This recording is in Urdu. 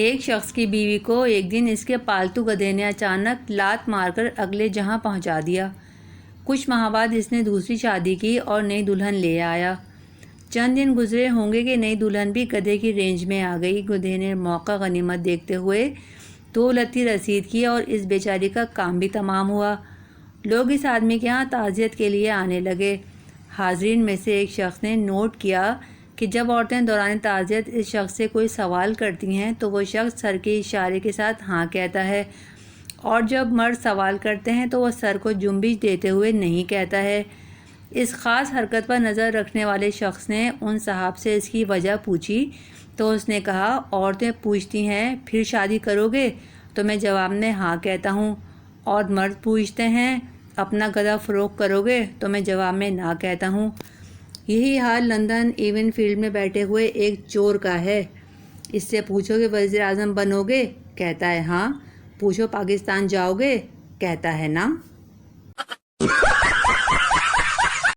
ایک شخص کی بیوی کو ایک دن اس کے پالتو گدھے نے اچانک لات مار کر اگلے جہاں پہنچا دیا۔ کچھ ماہ بعد اس نے دوسری شادی کی اور نئی دلہن لے آیا۔ چند دن گزرے ہوں گے کہ نئی دلہن بھی گدھے کی رینج میں آ گئی۔ گدھے نے موقع غنیمت دیکھتے ہوئے 2 لتی رسید کی اور اس بیچاری کا کام بھی تمام ہوا۔ لوگ اس آدمی کے ہاں تعزیت کے لیے آنے لگے۔ حاضرین میں سے ایک شخص نے نوٹ کیا کہ جب عورتیں دوران تعزیت اس شخص سے کوئی سوال کرتی ہیں تو وہ شخص سر کے اشارے کے ساتھ ہاں کہتا ہے، اور جب مرد سوال کرتے ہیں تو وہ سر کو جنبش دیتے ہوئے نہیں کہتا ہے۔ اس خاص حرکت پر نظر رکھنے والے شخص نے ان صاحب سے اس کی وجہ پوچھی تو اس نے کہا، عورتیں پوچھتی ہیں پھر شادی کرو گے تو میں جواب میں ہاں کہتا ہوں، اور مرد پوچھتے ہیں اپنا گدھا فروخت کرو گے تو میں جواب میں نہ کہتا ہوں۔ یہی حال لندن ایون فیلڈ میں بیٹھے ہوئے ایک چور کا ہے۔ اس سے پوچھو کہ وزیر اعظم بنو گے، کہتا ہے ہاں۔ پوچھو پاکستان جاؤ گے، کہتا ہے نا۔